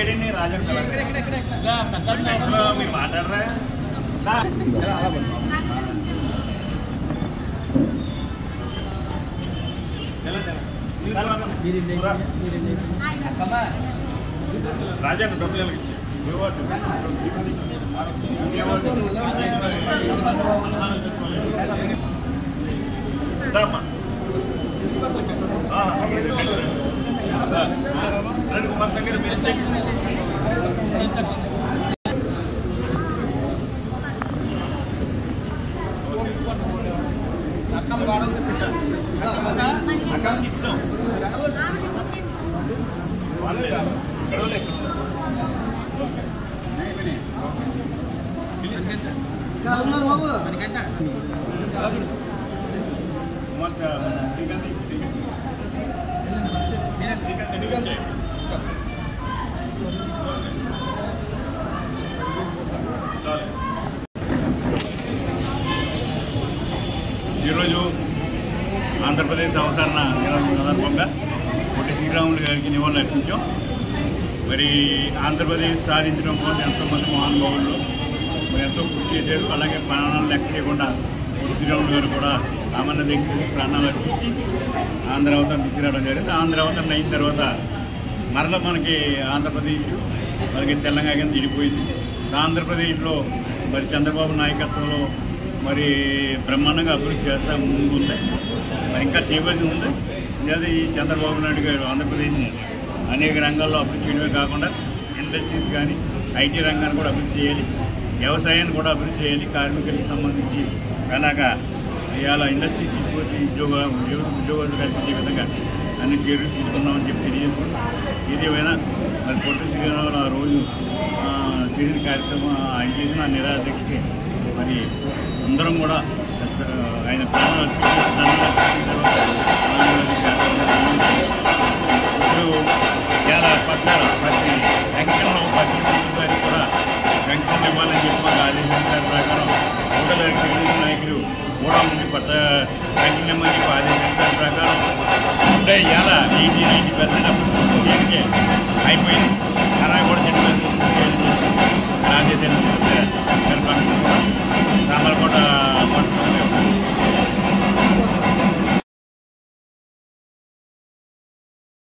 ఏడండి రాజన్ మీరు మాట్లాడరా రాజన్ డబ్బులు కుమార్ సంగర్ మీరు ఈరోజు ఆంధ్రప్రదేశ్ అవతరణ దినోత్సవం సందర్భంగా పొట్టి శ్రీరాములు గారికి నివాళులు అర్పించాం. మరి ఆంధ్రప్రదేశ్ సాధించడం కోసం ఎంతోమంది మహానుభావులు మరి ఎంతో కృషి చేశారు. అలాగే ప్రాణాలు లెక్క చేయకుండా పొట్టి శ్రీరాములు గారు కూడా సామాన్య దీక్షలు ప్రాణాలు అర్పించి ఆంధ్ర అవతరణ తీసుకురావడం జరిగింది. ఆంధ్ర అవతరణ అయిన తర్వాత మరల మనకి ఆంధ్రప్రదేశ్ మనకి తెలంగాణ కింద విడిపోయింది. ఆంధ్రప్రదేశ్లో మరి చంద్రబాబు నాయకత్వంలో మరి బ్రహ్మాండంగా అభివృద్ధి చేస్తా ముందు ఉంది. మరి ఇంకా చేయవలసి ఉంది. లేదా ఈ చంద్రబాబు నాయుడు గారు ఆంధ్రప్రదేశ్ని అనేక రంగాల్లో అభివృద్ధి చేయడమే కాకుండా ఇండస్ట్రీస్ కానీ ఐటీ రంగాన్ని కూడా అభివృద్ధి చేయాలి, వ్యవసాయాన్ని కూడా అభివృద్ధి చేయాలి, కార్మికులకు సంబంధించి అలాగా ఇవాళ ఇండస్ట్రీ తీసుకొచ్చి ఉద్యోగాలు కల్పించే విధంగా అన్ని చర్యలు తీసుకున్నామని చెప్పి తెలియజేసుకున్నాం. ఏదేమైనా మరి పొట్టి శ్రీరాములు ఆ రోజు చేసిన కార్యక్రమం ఆయన చేసిన నిరాశకి మరి అందరం కూడా ఆయన ప్రాణాలు ఇప్పుడు చాలా పట్టారు ప్రతి వెంకటరావు పద్దెనిమిది గారికి కూడా వెంకటం ఇవ్వాలని చెప్పి మాకు ఆదేశించారు. ప్రకారం ఊడలకి తెలుగు నాయకులు కూడా ముందు వెంకటం ఇవ్వమని చెప్పి ఆదేశించారు. ప్రకారం అంటే ఇలా 80-90% అయిపోయింది.